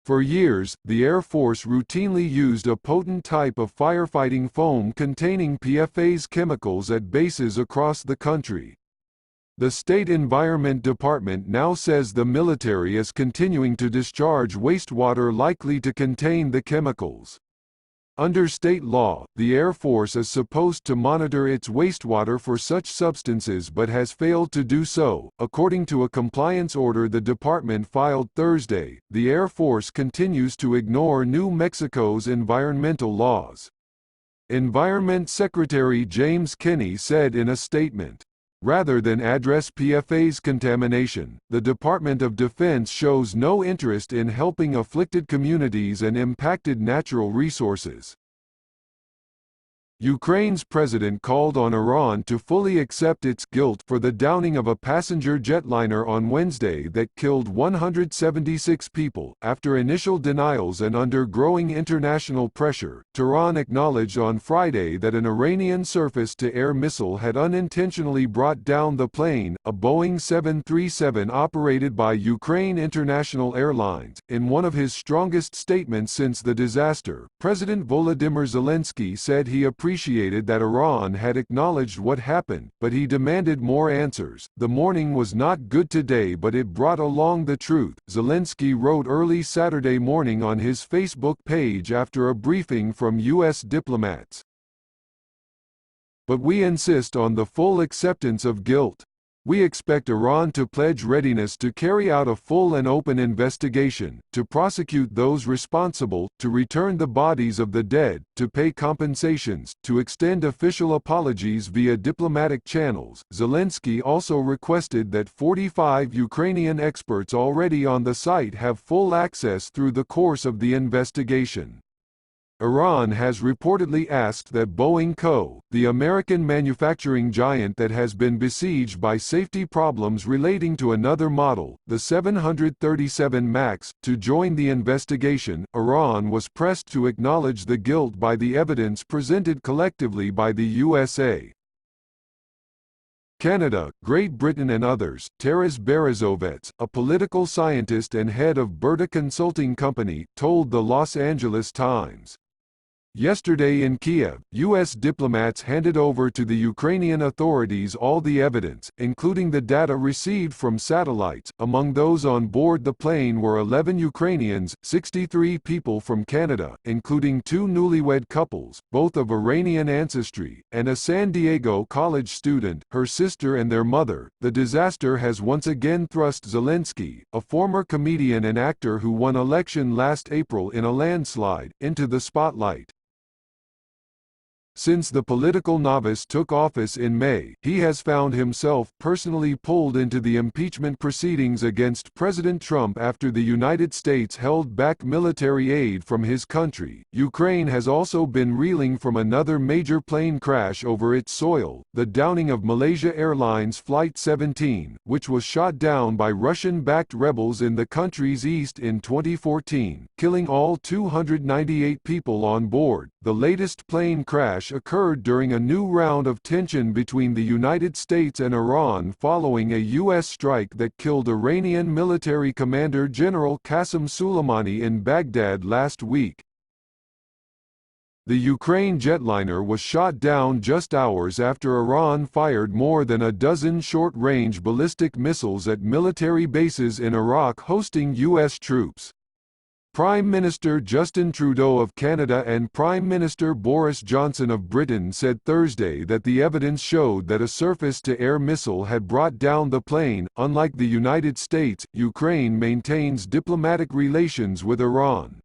For years, the Air Force routinely used a potent type of firefighting foam containing PFAS chemicals at bases across the country. The State Environment Department now says the military is continuing to discharge wastewater likely to contain the chemicals. Under state law, the Air Force is supposed to monitor its wastewater for such substances but has failed to do so. According to a compliance order the department filed Thursday, the Air Force continues to ignore New Mexico's environmental laws. Environment Secretary James Kenney said in a statement, "Rather than address PFAS contamination, the Department of Defense shows no interest in helping afflicted communities and impacted natural resources." Ukraine's president called on Iran to fully accept its guilt for the downing of a passenger jetliner on Wednesday that killed 176 people. After initial denials and under growing international pressure, Tehran acknowledged on Friday that an Iranian surface-to-air missile had unintentionally brought down the plane, a Boeing 737 operated by Ukraine International Airlines. In one of his strongest statements since the disaster, President Volodymyr Zelensky said he appreciated that Iran had acknowledged what happened, but he demanded more answers. "The morning was not good today, but it brought along the truth," Zelensky wrote early Saturday morning on his Facebook page after a briefing from U.S. diplomats. "But we insist on the full acceptance of guilt. We expect Iran to pledge readiness to carry out a full and open investigation, to prosecute those responsible, to return the bodies of the dead, to pay compensations, to extend official apologies via diplomatic channels." Zelensky also requested that 45 Ukrainian experts already on the site have full access through the course of the investigation. Iran has reportedly asked that Boeing Co., the American manufacturing giant that has been besieged by safety problems relating to another model, the 737 MAX, to join the investigation. Iran was pressed to acknowledge the guilt by the evidence presented collectively by the USA, Canada, Great Britain and others. Taras Berezovets, a political scientist and head of Berta Consulting Company, told the Los Angeles Times. Yesterday in Kiev, U.S. diplomats handed over to the Ukrainian authorities all the evidence, including the data received from satellites. Among those on board the plane were 11 Ukrainians, 63 people from Canada, including 2 newlywed couples, both of Iranian ancestry, and a San Diego college student, her sister and their mother. The disaster has once again thrust Zelensky, a former comedian and actor who won election last April in a landslide, into the spotlight. Since the political novice took office in May, he has found himself personally pulled into the impeachment proceedings against President Trump after the United States held back military aid from his country. Ukraine has also been reeling from another major plane crash over its soil, the downing of Malaysia Airlines Flight 17, which was shot down by Russian-backed rebels in the country's east in 2014, killing all 298 people on board. The latest plane crash occurred during a new round of tension between the United States and Iran following a U.S. strike that killed Iranian military commander General Qasem Soleimani in Baghdad last week. The Ukraine jetliner was shot down just hours after Iran fired more than a dozen short-range ballistic missiles at military bases in Iraq hosting U.S. troops. Prime Minister Justin Trudeau of Canada and Prime Minister Boris Johnson of Britain said Thursday that the evidence showed that a surface-to-air missile had brought down the plane. Unlike the United States, Ukraine maintains diplomatic relations with Iran.